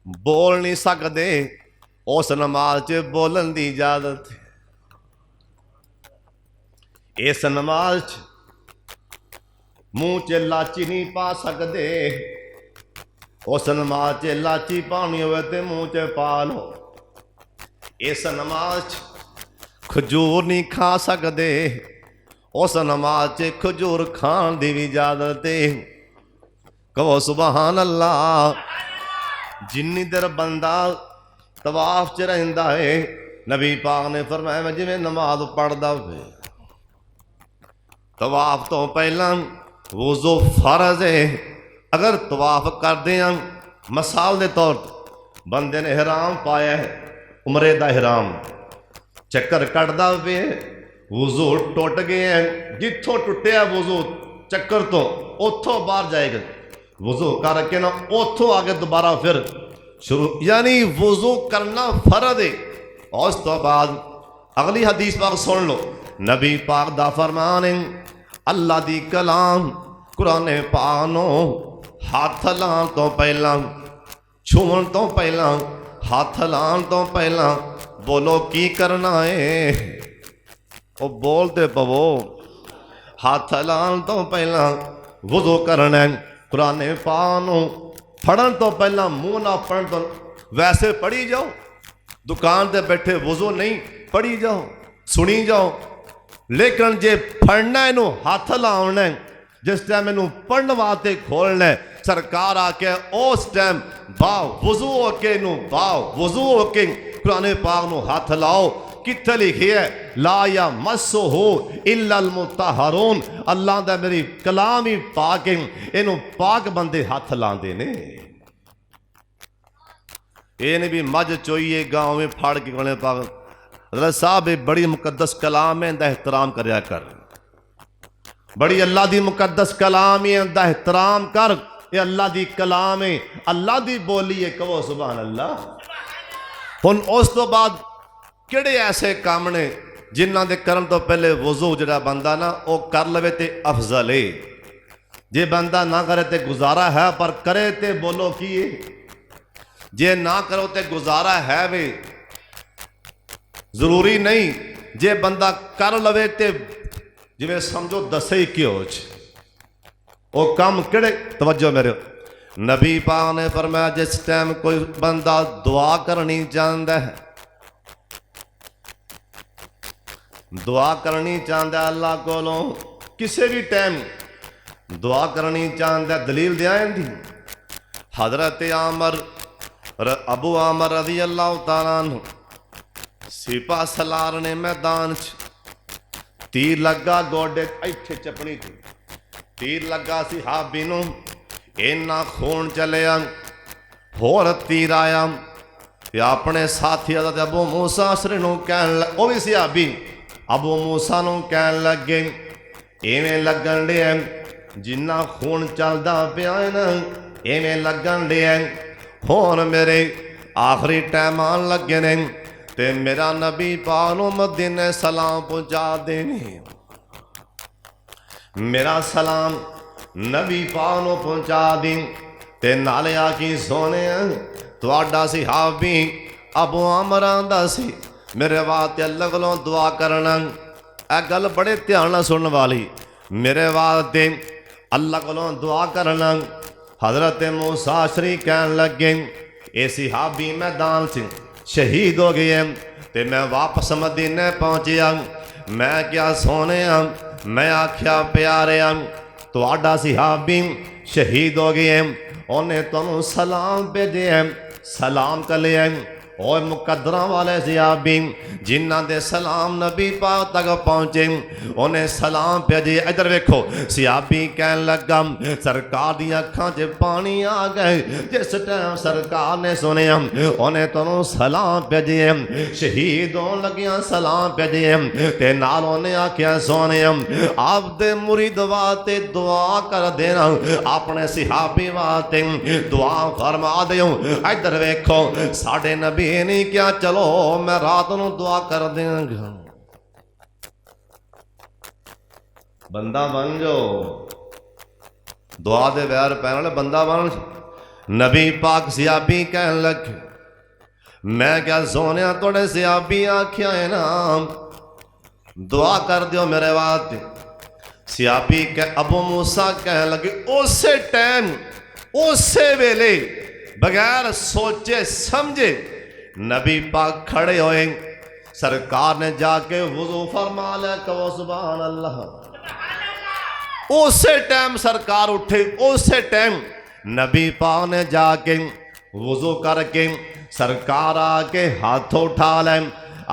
A: بول نہیں سکتے اس نماز بولن دی اجازت اس نماز منہ لاچی نہیں پا سکتے اس نماز لاچی پانی ہوئے تے منہ پا لو اس نماز کھجور نہیں کھا سکتے اس نماز کھجور کھان دی بھی اجازت ہے کہو سبحان اللہ جنی دیر بندہ طواف چ رہندا ہے نبی پاک نے فرمایا میں جویں نماز پڑھدا ہوئے طواف تو پہلا وضو فرض ہے اگر طواف کردے ہیں مثال دے طور بندے نے احرام پایا ہے عمرے دا احرام چکر کٹدا ہوئے وضو ٹوٹ گئے ہیں جتھوں ٹوٹیا وضو چکر تو اتھوں باہر جائے گا وضو کر کے نا اتھوں آگے دوبارہ پھر شروع یعنی وضو کرنا فرض ہے اور اس تو بعد اگلی حدیث پاک سن لو نبی پاک دا فرمان اللہ دی کلام قرآن پاک نو ہاتھ لان تو پہلا چھوڑن تو پہلا ہاتھ لان تو پہلا بولو کی کرنا ہے وہ بولتے پو ہاتھ لان تو پہلا وضو کرنا ہے قرآن پاک نو پڑھن تو پہلا منہ نہ پڑھن تو ویسے پڑھی جاؤ دکان تے بیٹھے وضو نہیں پڑھی جاؤ سنی جاؤ لیکن جے پڑھنا ہے نو ہاتھ لاؤنا ہے جس ٹائم انہوں پڑھن واسطے کھولنا ہے سرکار آ کے اس ٹائم باؤ وضو ہو کے انہوں باؤ وضو ہو کے قرآن پاک نو ہاتھ لاؤ کتنے لکھی ہے لا یا مسہو الا المطہرون اللہ دا میری کلام ہی پاک ہے انہوں پاک بندے ہاتھ لاندے نے یہ نہیں بھی مجھ چوئیے گاؤں میں پھاڑ کے قرآن پاک حضرت صاحب بڑی مقدس کلام ہے اندہ احترام کریا کر بڑی اللہ دی مقدس کلام ہے اندہ احترام کر یہ اللہ دی کلام ہے اللہ دی بولی ہے کہو سبحان اللہ ہن اس تو بعد کیڑے ایسے کام نے جنہاں دے کرن تو پہلے وضو جڑا بندہ نا او کر لوے تے افضل ہے جے بندہ نہ کرے تے گزارا ہے پر کرے تے بولو کیے جے نہ کرو تے گزارا ہے وے ضروری نہیں جے بندہ کر لوے تے جویں سمجھو دسے ہی کیوں او کام کیڑے توجہ میرے نبی پاک نے فرمایا جس ٹائم کوئی بندہ دعا کرنی چاہتا ہے دعا کرنی چاہتا ہے اللہ کولوں کسی بھی ٹائم دعا کرنی چاہتا ہے دلیل دیا دی حضرت عامر ابو عامر رضی اللہ تعالیٰ عنہ سپاہ سالار نے میدان تیر لگا گوڑے ایتھے چپنی تھی تیر لگا صحابی نو اینا خون چلیا ہور تیر آیا یا اپنے ساتھی حضرت ابو موسیٰ اسری نو کہن لگ وہ بھی صحابی ابو موسیٰ نو کہن لگے ایویں لگن دے جنہ خون چلدا پیا نا ایویں لگن دے ہون میرے آخری ٹائم آن لگے نے تے میرا نبی پاک نو مدینے سلام پہنچا دینی میرا سلام نبی پاک نو پہنچا دیں تے نالے آکی سونے تواڈا صحابی ابو عامر آندا سی میرے واسطے اللہ کولوں دعا کرنا اے گل بڑے دھیان نال سنن والی میرے واسطے اللہ کولوں دعا کرنا حضرت موسیٰ اسری کہن لگے اے صحابی میدان سے شہید ہو گئے تے میں واپس مدینے پہنچیا میں کیا سونے میں آکھیا پیارے تواڈا صحابی شہید ہو گئے انہیں تمہیں سلام پہ دے سلام کر لیا اوے مقدراں والے صحابی جنہاں دے سلام نبی پاک تک پہنچے انہیں سلام بھیجے. ادھر ویکھو صحابی کہن لگا سرکار دی اکھاں 'چ پانی آ گئے. جس ٹائم سرکار نے سنیا انہیں تنوں سلام بھیجے شہید ہون لگیاں سلام بھیجے تے نال انہیں آکھیا سونے آپ دے مرید واسطے دعا کر دینا اپنے صحابی واسطے دعا فرما دیو. ادھر ویکھو ساڈے نبی نہیں کیا چلو میں رات نو دعا کر دیاں گا. بندہ بن جو دعا دے بغیر پہن والے بندہ بن. نبی پاک صحابی کہن لگے میں کیا سونیا توڑے صحابی آکھیا ہے نا دعا کر دیو میرے واسطے. صحابی کہ ابو موسیٰ کہنے لگے اسی ٹائم اسی ویلے بغیر سوچے سمجھے نبی پاک کھڑے ہوئے. سرکار نے جا کے وضو فرما لیا کہ سبحان اللہ. اسی ٹائم سرکار اٹھے اسی ٹائم نبی پاک نے جا کے وضو کر کے سرکار آ کے ہاتھ اٹھا لیں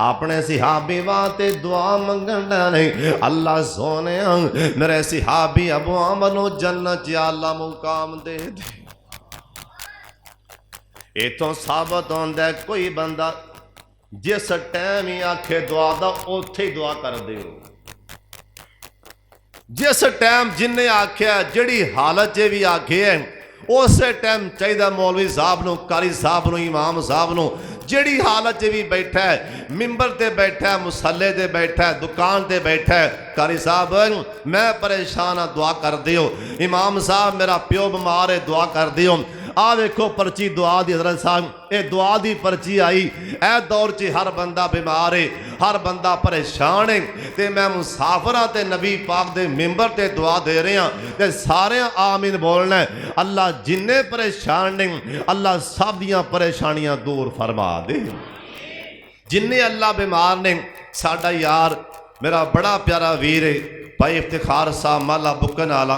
A: اپنے صحابی واسطے دعا منگن ڈالے اللہ سونے میرے صحابی ابو عامر نو جنت یا اللہ مقام دے دے. ایتھوں ثابت ہوندا ہے کوئی بندہ جس ٹائم ہی آکھے دعا دا اوتھے ہی دعا کر دے. جس ٹائم جن نے آکھیا جڑی حالت چ بھی آکھے ہے اسے ٹائم چاہیے مولوی صاحب نو قاری صاحب نو امام صاحب نو جڑی حالت چ بھی بیٹھا ہے ممبر تے بیٹھا ہے مصلے تے بیٹھا ہے دکان تے بیٹھا ہے قاری صاحب میں پریشان ہاں دعا کر دیو. امام صاحب میرا پیو بیمار ہے دعا کر دیو. آ دیکھو پرچی دعا دی حضرت صاحب اے دعا دی پرچی آئی. اے دور چ ہر بندہ بیمار ہے ہر بندہ پریشان ہے تے میں مسافراں تے نبی پاک دے ممبر تے دعا دے رہے ہاں تے سارے آمین بولنا ہے. اللہ جننے پریشان نے اللہ سب دیاں پریشانیاں دور فرما دے. جننے اللہ بیمار نے ساڈا یار میرا بڑا پیارا ویر ہے بھائی افتخار صاحب مالا بکن والا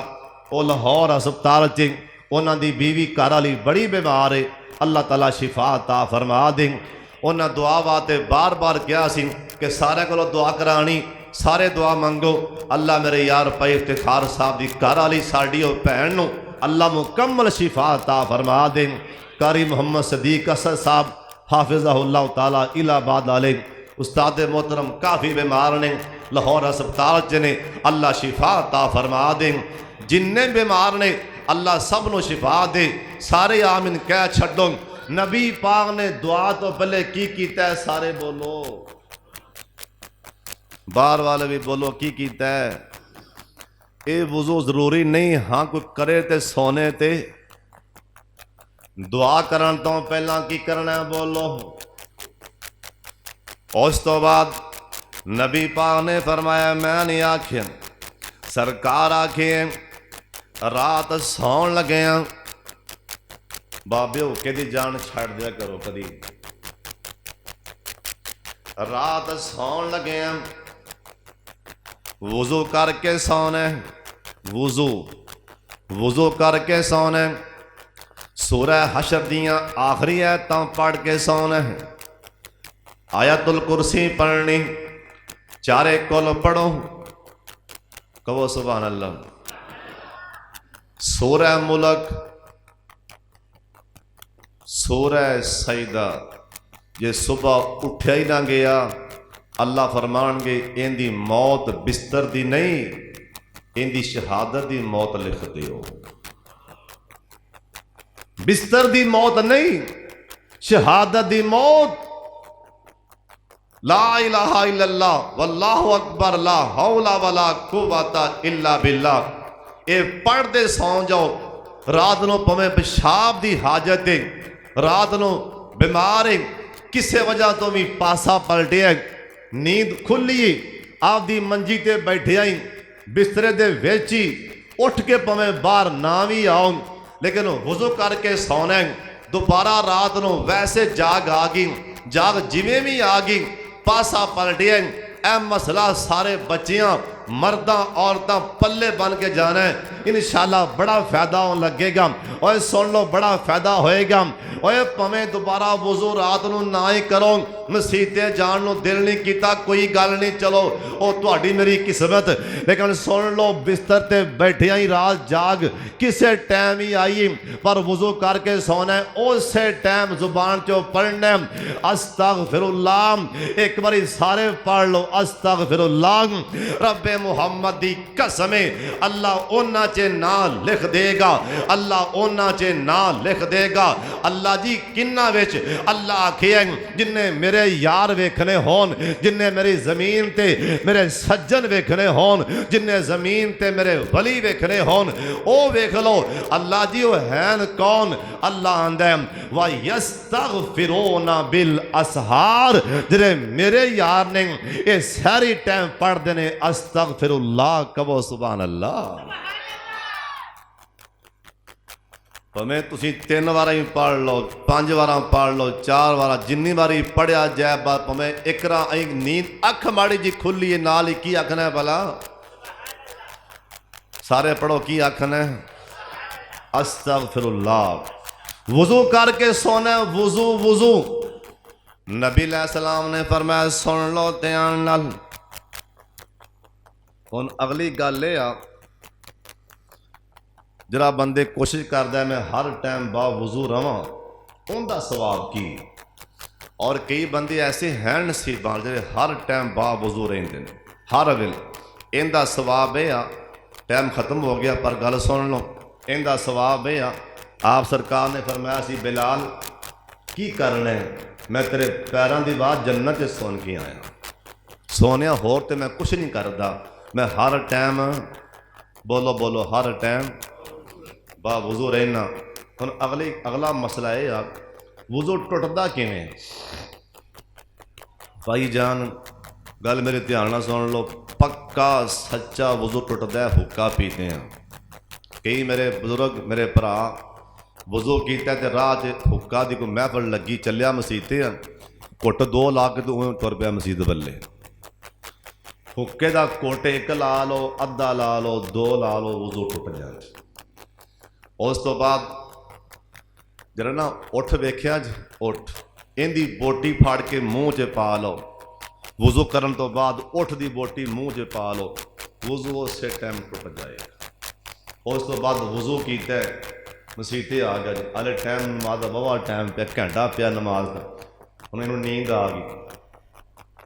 A: وہ لاہور ہسپتال چ انہاں دی بیوی گھر والی بڑی بیمار ہے اللہ تعالیٰ شفا عطا فرما دے. انہاں دعا واسطے بار بار کہا سی کہ سارے کولوں دعا کرانی سارے دعا منگو. اللہ میرے یار بھائی افتخار صاحب دی گھر والی ساڈی او بہن نو اللہ مکمل شفا عطا فرما دے. قاری محمد صدیق اسد صاحب حافظہ اللہ تعالیٰ الہ آباد علیہ استاد محترم کافی بیمار نے لاہور ہسپتال چ نے اللہ شفا عطا فرما دے. جننے بیمار نے اللہ سب نو شفا دے. سارے آمین کہہ چھڈو. نبی پاک نے دعا تو پہلے کی کیتا ہے سارے بولو باہر والے بھی بولو کی کیتا ہے. اے وضو ضروری نہیں ہاں کوئی کرے تے سونے تے دعا کرن تو پہلا کی کرنا ہے بولو. اس تو بعد نبی پاک نے فرمایا میں نہیں آکھیا سرکار آکھے رات سون لگے ہیں بابے ہو کے دی جان چھڑ دیا کرو کدی. رات سون لگے ہیں وضو کر کے سونے وضو کر کے سونے سورہ حشر دیاں آخری آیتاں پڑھ کے سونے آیت الکرسی پڑھنی چارے کول پڑھو کہو سبحان اللہ. سورہ ملک سورہ سجدہ یہ صبح اٹھیا ہی نہ گیا اللہ فرمان گے ان دی موت بستر دی نہیں ان دی شہادت دی موت لکھ دیو. بستر دی موت نہیں شہادت دی موت. لا الہ الا اللہ واللہ اکبر لا حول ولا قوت الا باللہ. اے پڑھ دے سو جاؤ. رات نو پویں پیشاب دی حاجت ہے رات نو بیمار ہے کسے وجہ تو بھی پاسا پلٹیا نیند کھلی آپ دی منجی تے بیٹھے آئی بسترے دے ویچی اٹھ کے پویں باہر نہ بھی آؤ لیکن وضو کر کے سونا دوبارہ رات نو ویسے جاگ آ گئی جاگ جویں بھی آ گئی پاسا پلٹیا. اے مسئلہ سارے بچیاں مرداں عورتاں پلے بن کے جانا ہے انشاءاللہ بڑا فائدہ ہون لگے گا اوے سن لو بڑا فائدہ ہوئے گا اوے پویں دوبارہ وضو رات نو نہ ہی کرو مسیتے جان نو دل نہیں کیتا کوئی گل نہیں چلو او تہاڈی میری قسمت لیکن سن لو بستر تے بیٹھیاں ہی رات جاگ کسے ٹائم ہی آئی پر وضو کر کے سونا ہے اسے ٹائم زبان چو پڑھنا ہے استغفر اللہ ایک باری سارے پڑھ لو استغفر اللہ رب محمد دی قسم اللہ اونا چے نا لکھ دے گا اللہ اونا چے نا لکھ دے گا اللہ جی کنہ ویچ اللہ آکھے جن نے میرے یار ویکھنے ہون جن نے میری زمین تے میرے سجن ویکھنے ہون جن نے زمین تے میرے ولی ویکھنے ہون او ویکھ لو اللہ جی وہ ہیں کون اللہ آندہ وَيَسْتَغْفِرُونَ بِالْأَسْحَارِ جنہیں میرے یار نے یہ ساری ٹائم پڑھ دینے استغفر اللہ کبو سبحان اللہ پمیں تسی 3 وارا ہی پڑھ لو 5 وارا پڑھ لو 4 وارا جنی باری پڑھیا جائے بات پمیں اکرا ایک نیند اکھ ماڑی جی کھلی ہے نال ہی کی آکھنا ہے بھلا سارے پڑھو کی آکھنا ہے استغفر اللہ وضو کر کے سونا وضو وضو نبی علیہ السلام نے فرمایا سن لو دھیان نال ہن اگلی گل یہ جرا بندے کوشش کردا ہے میں ہر ٹائم با وضو رواں ان دا ثواب کی اور کئی بندے ایسے ہیں نصیباں جڑے ہر ٹائم با وضو رہندے نے ہر ویل ان دا ثواب ہے ٹائم ختم ہو گیا پر گل سن لو ان دا ثواب ہے آپ سرکار نے فرمایا سی بلال کی کرنا ہے میں تیرے پیراں دی بات جنت سے سن کے آیا سونیا ہور تے میں کچھ نہیں کردا میں ہر ٹائم بولو بولو ہر ٹائم با وضو رہنا ہن اگلا مسئلہ ہے وضو ٹوٹدا کیویں بھائی جان گل میرے دھیان نال سن لو پکا سچا وضو ٹوٹدا ہے حکا پیتے ہیں کئی میرے بزرگ میرے بھرا وضو کیتا تے راہ تے حکا دی کوئی محفل لگی چلیا مسیتے کٹ 2 لا کے تو تر پیا مسجد بلے حکے دا کوٹ 1 لا لو ادھا لا لو 2 لا لو وضو ٹوٹ جائے اس تو بعد جرا نا اٹھ ویکھیا جی اٹھ ان دی بوٹی پھاڑ کے منہ چ پا لو وضو کرن تو بعد اٹھ دی بوٹی منہ چ پا لو وضو اسے ٹائم ٹوٹ جائے اس تو بعد وضو کیتا ہے مسیتے آ گیا جی ہلے ٹائم نماز کا بہت ٹائم پہ گھنٹہ پیا نماز کا ہوں انہوں نیند آ گئی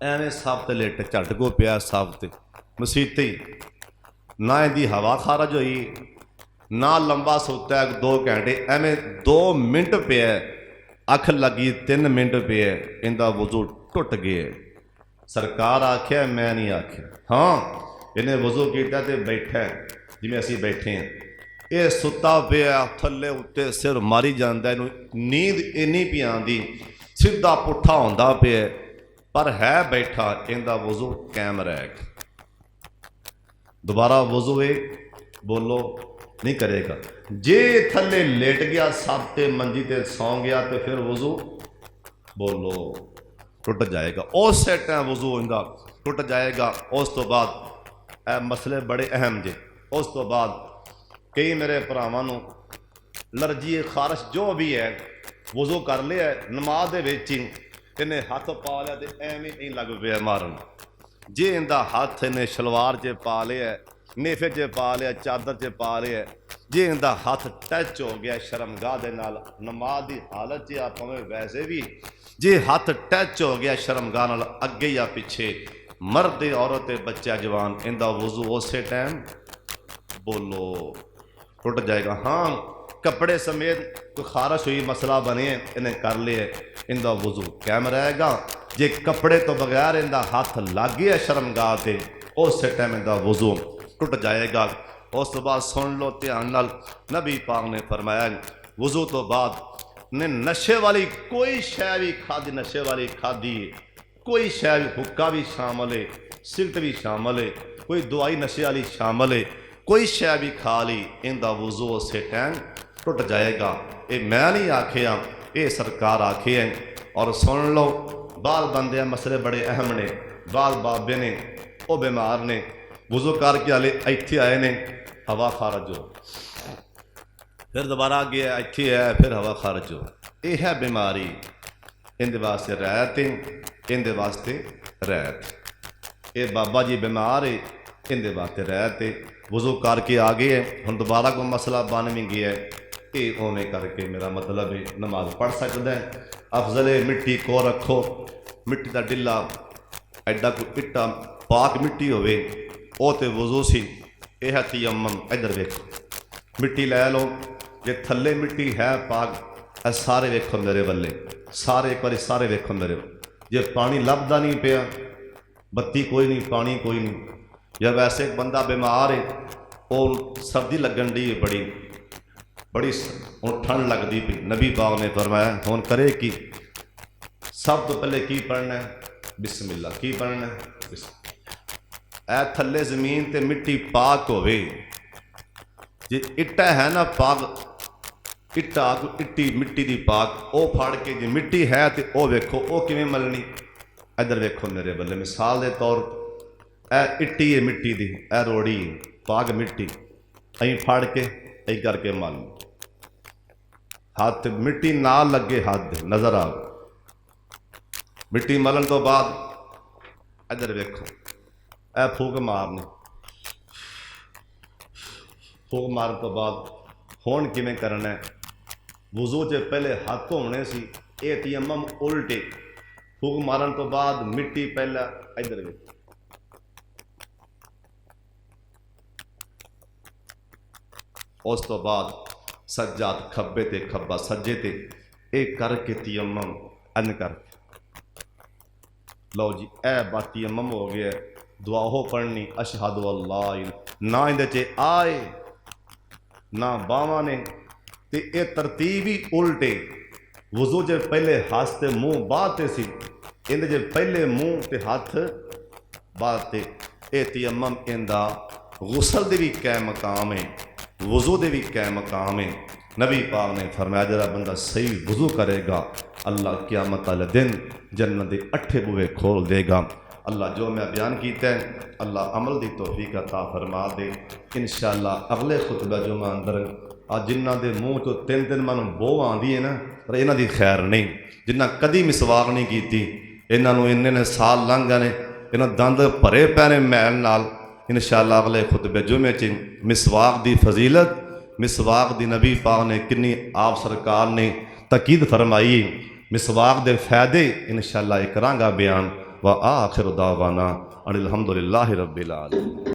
A: ایویں سب تے لیٹ جھٹ کو پیا سب تے مسیتے ہی نہ ان دی ہوا خارج ہوئی نہ لمبا سوتا ہے 2 گھنٹے ایویں 2 منٹ پیا اکھ لگی 3 منٹ پیا ان دا وضو ٹوٹ گیا سرکار آکھیا میں نہیں آکھیا ہاں انہیں وضو کیتا تے بیٹھا ہے جی میں اسی بیٹھے ہیں یہ ستا پیا تھلے اتنے سر ماری جانا نیند اینی پی آندی سیدھا پٹھا ہوندا پیا پر ہے بیٹھا ان دا وضو قائم رہ گیا دوبارہ وضو بولو نہیں کرے گا جے تھلے لیٹ گیا سب تے منجی تے سو گیا تو پھر وضو بولو ٹوٹ جائے گا اس ٹائم وضو ان دا ٹوٹ جائے گا اس تو بعد اے مسئلے بڑے اہم جے اس تو بعد کئی میرے بھراواں نوں لرجی خارش جو بھی ہے وضو کر لیا نماز دے وچ انہیں ہاتھ پا لیا تے ایویں نہیں لگ پیا مارن جے ان دا ہاتھ انہیں شلوار چ پا لیا نیفے چ پا لیا چادر چ پا لیا جے ان دا ہاتھ ٹچ ہو گیا شرمگاہ دے نال نماز دی حالت چ آپ ویسے بھی جے ہاتھ ٹچ ہو گیا شرمگاہ نال اگے یا پیچھے مرد عورت بچہ جوان ان دا وضو اسی ٹائم بولو ٹوٹ جائے گا ہاں کپڑے سمیت کوئی خارش ہوئی مسئلہ بنے انہیں کر لیا ان دا وضو قائم رہے گا جے کپڑے تو بغیر ان دا ہاتھ لگ گیا شرمگاہ تے اس ٹائم ان دا وضو ٹوٹ جائے گا اس تو بعد سن لو دھیان نال نبی پاک نے فرمایا وضو تو بعد نے نشے والی کوئی شے بھی کھادی نشے والی کھادی کوئی شے بھی حکا بھی شامل ہے سگرٹ بھی شامل ہے کوئی دوائی نشے والی شامل ہے کوئی شے بھی کھا لی ان دا وضو اسے ٹائم ٹوٹ جائے گا یہ میں نہیں آکھیا یہ سرکار آکھے ہیں اور سن لو بعض بندے مسئلے بڑے اہم نے بعض بابے نے وہ بیمار نے وضو کر کے ہلے ایتھے آئے نے ہوا خارج ہو، پھر دوبارہ گیا ایتھے آیا پھر ہوا خارج ہو. یہ ہے بیماری، ان واسطے رعایت ان واسطے رعایت. یہ بابا جی بیمار ہے ان واسطے رعایت ہے. وضو کر کے آ گئے ہن دوبارہ کوئی مسئلہ بن بھی گیا ہے، یہ اویں کر کے میرا مطلب ہے نماز پڑھ سکتا ہے. افضل ہے مٹی کو رکھو، مٹی کا ڈلا ایڈا کوئی اٹا پاک مٹی ہوئے وہ تو وضو سی. یہ ہے تیمم. ادھر ویکھو مٹی لے لو، جے تھلے مٹی ہے پاک اے سارے ویکھو میرے والے، سارے ایک باری سارے ویکھو میرے. جے پانی لبدا نہیں پیا، بتی کوئی نہیں پانی کوئی نہیں، یا ویسے ایک بندہ بیمار ہے وہ سردی لگن دی بڑی ہوں ٹھنڈ لگتی پی، نبی پاک نے فرمایا ہوں کرے کی؟ سب تو پہلے کی پڑھنا ہے؟ بسم اللہ. کی پڑھنا ہے؟ بسم اللہ. اے تھلے زمین تے مٹی پاک ہوئے، جی اٹا ہے نا پاک اٹا اٹی مٹی دی پاک، او پھاڑ کے جی مٹی ہے تے او ویکھو او کیویں ملنی. ادھر ویکھو میرے بلے مثال دے طور اے اٹی ہے مٹی دی، اے روڑی پاک مٹی، این پھاڑ کے این کر کے مل، ہاتھ مٹی نہ لگے، ہاتھ نظر آ مٹی ملن تو بعد ادھر ویکھو اے پھوک مارنی، پھوک مارن تو بعد ہون کیویں کرنا ہے؟ وضو چ پہلے ہاتھ دھونے سی، اے تیمم الٹے. پھوک مارن تو بعد مٹی پہلا ادھر ویکھو اس تو بعد سجاد کھبے تے کھبا سجے تے اے کر کے تیمم ان کر کے لو جی اے با تیمم ہو گیا. دعا ہو پڑھنی اشہد اللہ، نہ اندے چے آئے نہ باواں نے تے اے ترتیب ہی الٹے. وضو جے پہلے ہاتھ تے منہ بعد تے سی، اندے جے پہلے منہ تے ہاتھ بعد تے. اے تیمم اندا غسل دے بھی کیا مقام ہے، وضو دے بھی کیا مقام ہے. نبی پاک نے فرمایا جڑا بندہ صحیح وضو کرے گا اللہ قیامت والے دن جنت دے 8 بوئے کھول دے گا. اللہ جو میں بیان کیتا ہے اللہ عمل دی توفیق عطا فرما دے. انشاءاللہ اگلے خطبہ جمعہ اندر جنہ دے منہ تو 3 دن من بو آندی ہے نا، پر انہاں دی خیر نہیں. جنہ کدی مسواک نہیں کیتی انہاں نوں نے سال لنگھ گئے، انہاں دند بھرے پے نے میل نال. انشاءاللہ اگلے خطبے جمعے چ مسواک دی فضیلت، مسواک دی نبی پاک نے کنی آپ سرکار نے تاکید فرمائی، مسواک دے فائدے انشاءاللہ کراں گا بیان. وآخر دعوانا ان الحمدللہ رب العالمین.